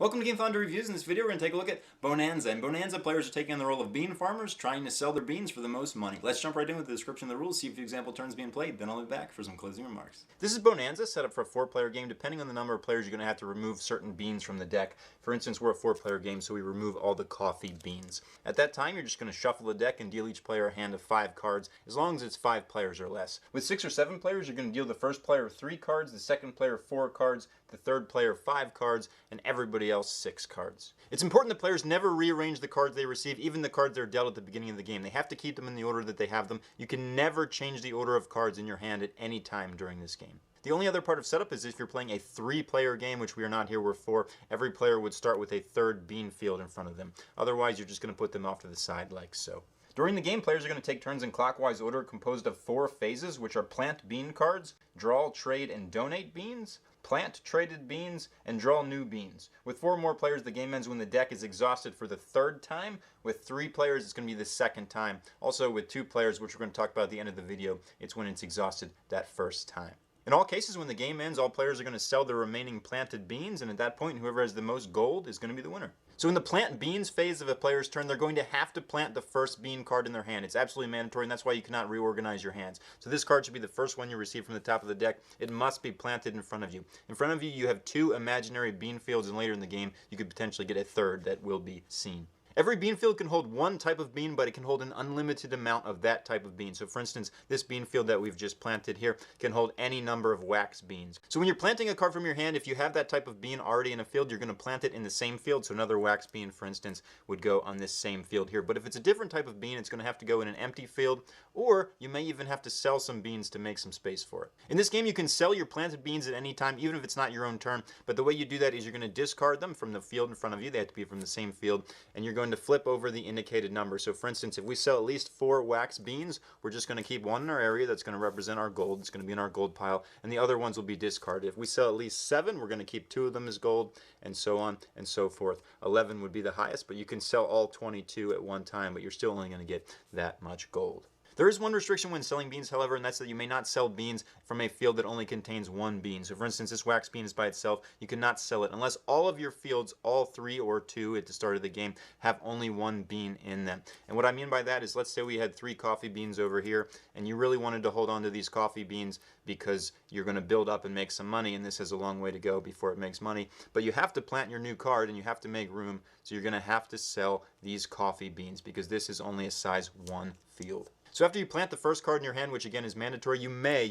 Welcome to Game Fondue Reviews. In this video, we're going to take a look at Bohnanza. And Bohnanza players are taking on the role of bean farmers, trying to sell their beans for the most money. Let's jump right in with the description of the rules, see if the example turns being played, then I'll be back for some closing remarks. This is Bohnanza, set up for a 4-player game. Depending on the number of players, you're going to have to remove certain beans from the deck. For instance, we're a 4-player game, so we remove all the coffee beans. At that time, you're just going to shuffle the deck and deal each player a hand of 5 cards, as long as it's 5 players or less. With 6 or 7 players, you're going to deal the first player 3 cards, the second player 4 cards, the third player 5 cards, and everybody else 6 cards. It's important that players never rearrange the cards they receive, even the cards they're dealt at the beginning of the game. They have to keep them in the order that they have them. You can never change the order of cards in your hand at any time during this game. The only other part of setup is if you're playing a 3-player game, which we are not here, we're 4, every player would start with a third bean field in front of them. Otherwise, you're just going to put them off to the side like so. During the game, players are going to take turns in clockwise order composed of 4 phases, which are plant bean cards, draw, trade, and donate beans, plant traded beans, and draw new beans. With 4 more players, the game ends when the deck is exhausted for the 3rd time. With 3 players, it's going to be the 2nd time. Also, with 2 players, which we're going to talk about at the end of the video, it's when it's exhausted that 1st time. In all cases, when the game ends, all players are going to sell their remaining planted beans, and at that point, whoever has the most gold is going to be the winner. So in the plant beans phase of a player's turn, they're going to have to plant the first bean card in their hand. It's absolutely mandatory, and that's why you cannot reorganize your hands. So this card should be the first one you receive from the top of the deck. It must be planted in front of you. In front of you, you have 2 imaginary bean fields, and later in the game, you could potentially get a 3rd that will be seen. Every bean field can hold 1 type of bean, but it can hold an unlimited amount of that type of bean. So for instance, this bean field that we've just planted here can hold any number of wax beans. So when you're planting a card from your hand, if you have that type of bean already in a field, you're going to plant it in the same field. So another wax bean, for instance, would go on this same field here. But if it's a different type of bean, it's going to have to go in an empty field, or you may even have to sell some beans to make some space for it. In this game, you can sell your planted beans at any time, even if it's not your own turn. But the way you do that is you're going to discard them from the field in front of you. They have to be from the same field. And you're going to flip over the indicated number. So for instance, if we sell at least 4 wax beans, we're just going to keep 1 in our area that's going to represent our gold. It's going to be in our gold pile, and the other ones will be discarded. If we sell at least 7, we're going to keep 2 of them as gold, and so on and so forth. 11 would be the highest, but you can sell all 22 at one time, but you're still only going to get that much gold. There is one restriction when selling beans, however, and that's that you may not sell beans from a field that only contains 1 bean. So for instance, this wax bean is by itself. You cannot sell it unless all of your fields, all 3 or 2 at the start of the game, have only 1 bean in them. And what I mean by that is, let's say we had 3 coffee beans over here, and you really wanted to hold on to these coffee beans because you're going to build up and make some money, and this has a long way to go before it makes money. But you have to plant your new card, and you have to make room, so you're going to have to sell these coffee beans because this is only a size 1 field. So after you plant the first card in your hand, which again is mandatory, you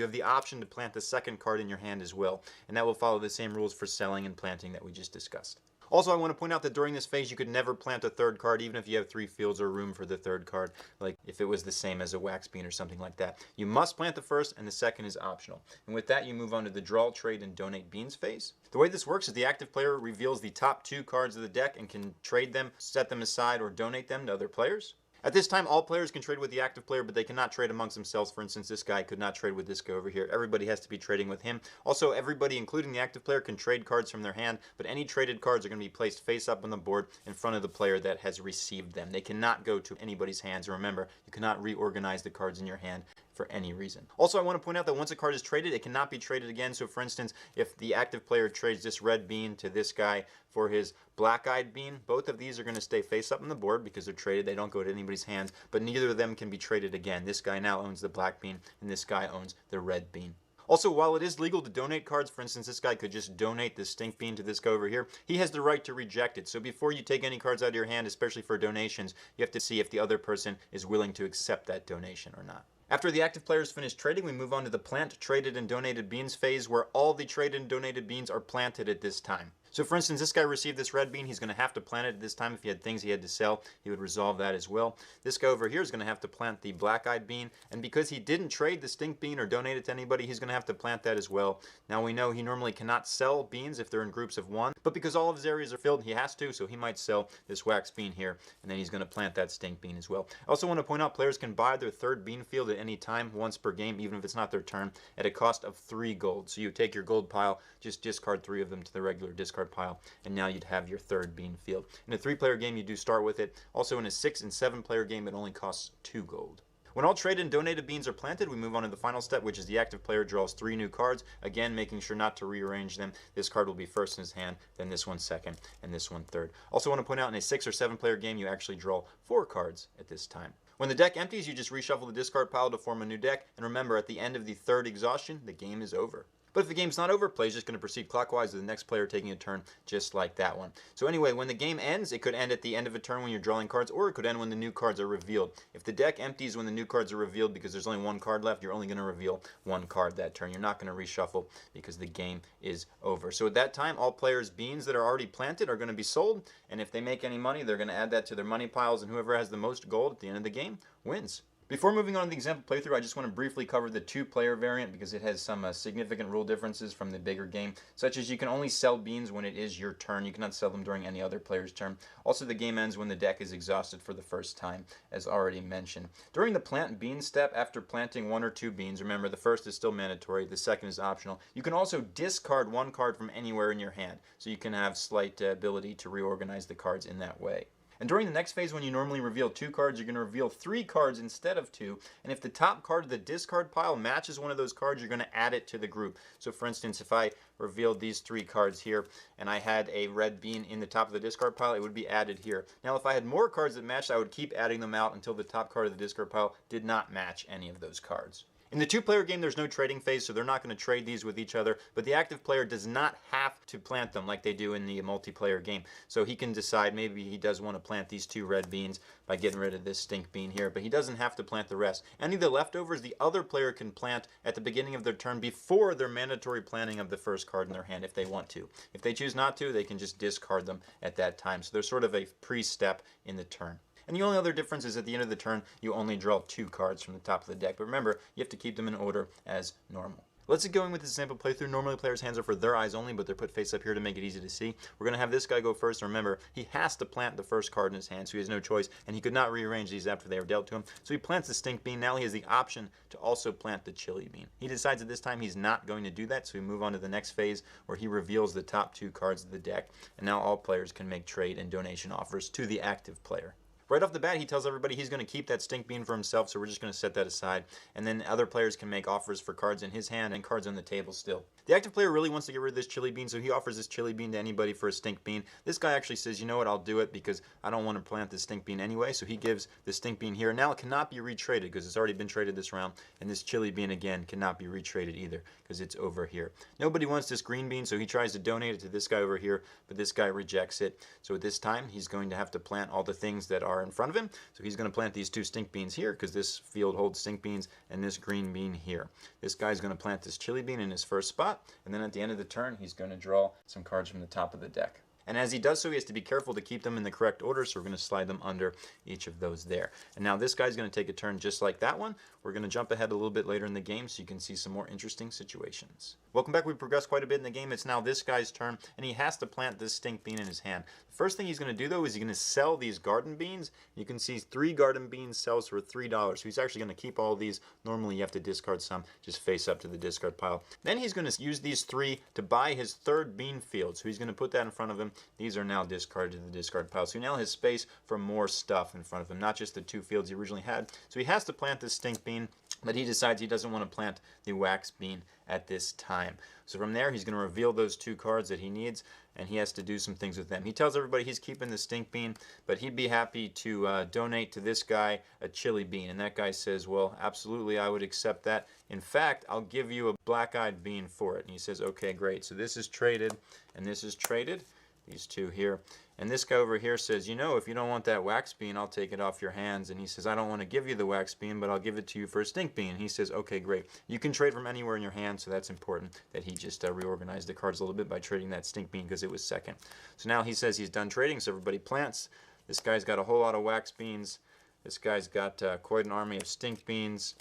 have the option to plant the second card in your hand as well. And that will follow the same rules for selling and planting that we just discussed. Also, I want to point out that during this phase, you could never plant a 3rd card, even if you have 3 fields or room for the 3rd card, like if it was the same as a wax bean or something like that. You must plant the first, and the second is optional. And with that, you move on to the draw, trade, and donate beans phase. The way this works is the active player reveals the top 2 cards of the deck and can trade them, set them aside, or donate them to other players. At this time, all players can trade with the active player, but they cannot trade amongst themselves. For instance, this guy could not trade with this guy over here. Everybody has to be trading with him. Also, everybody, including the active player, can trade cards from their hand, but any traded cards are going to be placed face up on the board in front of the player that has received them. They cannot go to anybody's hands. And remember, you cannot reorganize the cards in your hand for any reason. Also, I want to point out that once a card is traded, it cannot be traded again. So for instance, if the active player trades this red bean to this guy for his black-eyed bean, both of these are going to stay face up on the board because they're traded. They don't go to anybody's hands, but neither of them can be traded again. This guy now owns the black bean, and this guy owns the red bean. Also, while it is legal to donate cards, for instance, this guy could just donate the stink bean to this guy over here, he has the right to reject it. So before you take any cards out of your hand, especially for donations, you have to see if the other person is willing to accept that donation or not. After the active players finish trading, we move on to the plant, traded, and donated beans phase, where all the traded and donated beans are planted at this time. So for instance, this guy received this red bean. He's going to have to plant it at this time. If he had things he had to sell, he would resolve that as well. This guy over here is going to have to plant the black-eyed bean. And because he didn't trade the stink bean or donate it to anybody, he's going to have to plant that as well. Now we know he normally cannot sell beans if they're in groups of 1. But because all of his areas are filled, he has to. So he might sell this wax bean here. And then he's going to plant that stink bean as well. I also want to point out players can buy their 3rd bean field at any time, once per game, even if it's not their turn, at a cost of 3 gold. So you take your gold pile, just discard 3 of them to the regular discard pile, and now you'd have your 3rd bean field. In a 3-player game, you do start with it. Also, in a 6- and 7-player game, it only costs 2 gold. When all traded and donated beans are planted, we move on to the final step, which is the active player draws 3 new cards, again making sure not to rearrange them. This card will be first in his hand, then this one second, and this one third. Also want to point out, in a 6 or 7 player game, you actually draw 4 cards at this time. When the deck empties, you just reshuffle the discard pile to form a new deck, and remember, at the end of the third exhaustion, the game is over. But if the game's not over, play is just going to proceed clockwise with the next player taking a turn just like that one. So anyway, when the game ends, it could end at the end of a turn when you're drawing cards, or it could end when the new cards are revealed. If the deck empties when the new cards are revealed because there's only 1 card left, you're only going to reveal 1 card that turn. You're not going to reshuffle because the game is over. So at that time, all players' beans that are already planted are going to be sold, and if they make any money, they're going to add that to their money piles, and whoever has the most gold at the end of the game wins. Before moving on to the example playthrough, I just want to briefly cover the 2-player variant because it has some significant rule differences from the bigger game, such as you can only sell beans when it is your turn. You cannot sell them during any other player's turn. Also, the game ends when the deck is exhausted for the first time, as already mentioned. During the plant bean step, after planting 1 or 2 beans, remember the first is still mandatory, the second is optional. You can also discard 1 card from anywhere in your hand, so you can have slight ability to reorganize the cards in that way. And during the next phase, when you normally reveal 2 cards, you're going to reveal 3 cards instead of 2. And if the top card of the discard pile matches one of those cards, you're going to add it to the group. So for instance, if I revealed these 3 cards here, and I had a red bean in the top of the discard pile, it would be added here. Now if I had more cards that matched, I would keep adding them out until the top card of the discard pile did not match any of those cards. In the 2-player game, there's no trading phase, so they're not going to trade these with each other, but the active player does not have to plant them like they do in the multiplayer game. So he can decide maybe he does want to plant these 2 red beans by getting rid of this stink bean here, but he doesn't have to plant the rest. Any of the leftovers, the other player can plant at the beginning of their turn before their mandatory planting of the first card in their hand if they want to. If they choose not to, they can just discard them at that time. So there's sort of a pre-step in the turn. And the only other difference is at the end of the turn, you only draw 2 cards from the top of the deck. But remember, you have to keep them in order as normal. Let's get going with this sample playthrough. Normally players' hands are for their eyes only, but they're put face up here to make it easy to see. We're going to have this guy go first. And remember, he has to plant the first card in his hand, so he has no choice. And he could not rearrange these after they were dealt to him. So he plants the stink bean. Now he has the option to also plant the chili bean. He decides at this time he's not going to do that, so we move on to the next phase where he reveals the top 2 cards of the deck. And now all players can make trade and donation offers to the active player. Right off the bat, he tells everybody he's going to keep that stink bean for himself, so we're just going to set that aside. And then other players can make offers for cards in his hand and cards on the table still. The active player really wants to get rid of this chili bean, so he offers this chili bean to anybody for a stink bean. This guy actually says, you know what, I'll do it because I don't want to plant this stink bean anyway, so he gives the stink bean here. Now it cannot be retraded because it's already been traded this round, and this chili bean again cannot be retraded either because it's over here. Nobody wants this green bean, so he tries to donate it to this guy over here, but this guy rejects it. So at this time, he's going to have to plant all the things that are in front of him. So he's going to plant these 2 stink beans here because this field holds stink beans, and this green bean here. This guy's going to plant this chili bean in his first spot, and then at the end of the turn, he's going to draw some cards from the top of the deck. And as he does so, he has to be careful to keep them in the correct order, so we're going to slide them under each of those there. And now this guy's going to take a turn just like that one. We're going to jump ahead a little bit later in the game so you can see some more interesting situations. Welcome back. We've progressed quite a bit in the game. It's now this guy's turn, and he has to plant this stink bean in his hand. The first thing he's going to do, though, is he's going to sell these garden beans. You can see 3 garden beans sells for $3. So he's actually going to keep all these. Normally, you have to discard some. Just face up to the discard pile. Then he's going to use these 3 to buy his 3rd bean field. So he's going to put that in front of him. These are now discarded to the discard pile. So he now has space for more stuff in front of him, not just the 2 fields he originally had. So he has to plant this stink bean, but he decides he doesn't want to plant the wax bean at this time. So from there, he's going to reveal those 2 cards that he needs, and he has to do some things with them. He tells everybody he's keeping the stink bean, but he'd be happy to donate to this guy a chili bean. And that guy says, well, absolutely, I would accept that. In fact, I'll give you a black-eyed bean for it. And he says, okay, great. So this is traded, and this is traded. These 2 here. And this guy over here says, you know, if you don't want that wax bean, I'll take it off your hands. And he says, I don't want to give you the wax bean, but I'll give it to you for a stink bean. And he says, okay, great. You can trade from anywhere in your hand, so that's important that he just reorganized the cards a little bit by trading that stink bean because it was second. So now he says he's done trading, so everybody plants. This guy's got a whole lot of wax beans. This guy's got quite an army of stink beans.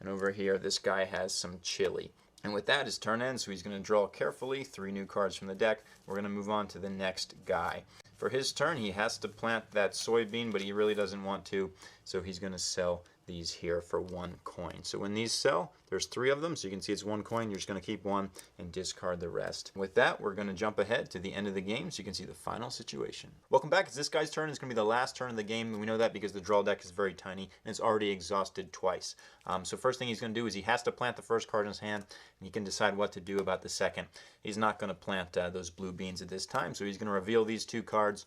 And over here, this guy has some chili. And with that, his turn ends, so he's going to draw carefully 3 new cards from the deck. We're going to move on to the next guy. For his turn, he has to plant that soybean, but he really doesn't want to, so he's going to sell these here for 1 coin. So when these sell, there's 3 of them, so you can see it's 1 coin. You're just going to keep 1 and discard the rest. With that, we're going to jump ahead to the end of the game so you can see the final situation. Welcome back. It's this guy's turn. It's going to be the last turn of the game, and we know that because the draw deck is very tiny and it's already exhausted twice. So first thing he's going to do is he has to plant the first card in his hand, and he can decide what to do about the second. He's not going to plant those blue beans at this time, so he's going to reveal these 2 cards,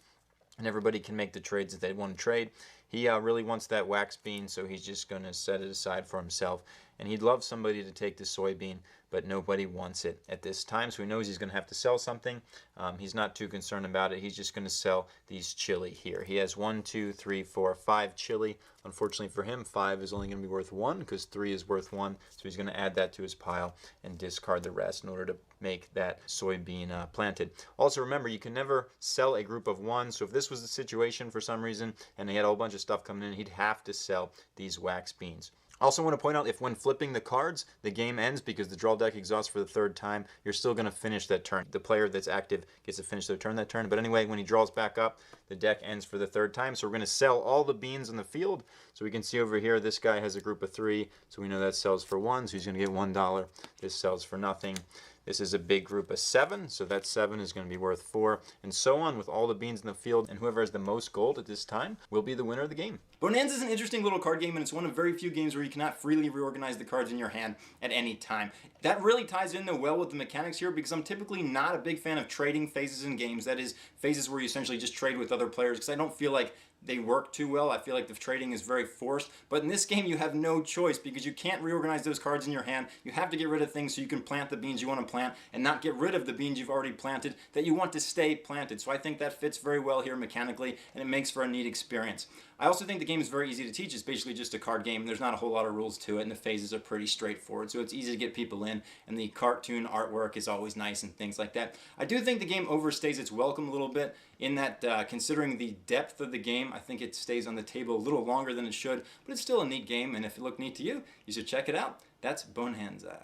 and everybody can make the trades that they want to trade. He really wants that wax bean, so he's just going to set it aside for himself. And he'd love somebody to take the soybean, but nobody wants it at this time, so he knows he's going to have to sell something. He's not too concerned about it. He's just going to sell these chili here. He has 1, 2, 3, 4, 5 chili. Unfortunately for him, 5 is only going to be worth 1 because 3 is worth 1, so he's going to add that to his pile and discard the rest in order to make that soybean planted. Also remember, you can never sell a group of 1, so if this was the situation for some reason and he had a whole bunch of stuff coming in, he'd have to sell these wax beans. Also want to point out, if when flipping the cards, the game ends because the draw deck exhausts for the 3rd time, you're still going to finish that turn. The player that's active gets to finish their turn that turn. But anyway, when he draws back up, the deck ends for the 3rd time. So we're going to sell all the beans in the field. So we can see over here, this guy has a group of 3. So we know that sells for 1. So he's going to get $1. This sells for nothing. This is a big group of 7, so that 7 is going to be worth 4, and so on with all the beans in the field, and whoever has the most gold at this time will be the winner of the game. Bohnanza is an interesting little card game, and it's one of very few games where you cannot freely reorganize the cards in your hand at any time. That really ties in though well with the mechanics here, because I'm typically not a big fan of trading phases in games. That is, phases where you essentially just trade with other players, because I don't feel like they work too well. I feel like the trading is very forced. But in this game, you have no choice because you can't reorganize those cards in your hand. You have to get rid of things so you can plant the beans you want to plant and not get rid of the beans you've already planted that you want to stay planted. So I think that fits very well here mechanically, and it makes for a neat experience. I also think the game is very easy to teach. It's basically just a card game. There's not a whole lot of rules to it, and the phases are pretty straightforward. So it's easy to get people in, and the cartoon artwork is always nice and things like that. I do think the game overstays its welcome a little bit in that considering the depth of the game, I think it stays on the table a little longer than it should, but it's still a neat game, and if it looked neat to you, you should check it out. That's Bohnanza.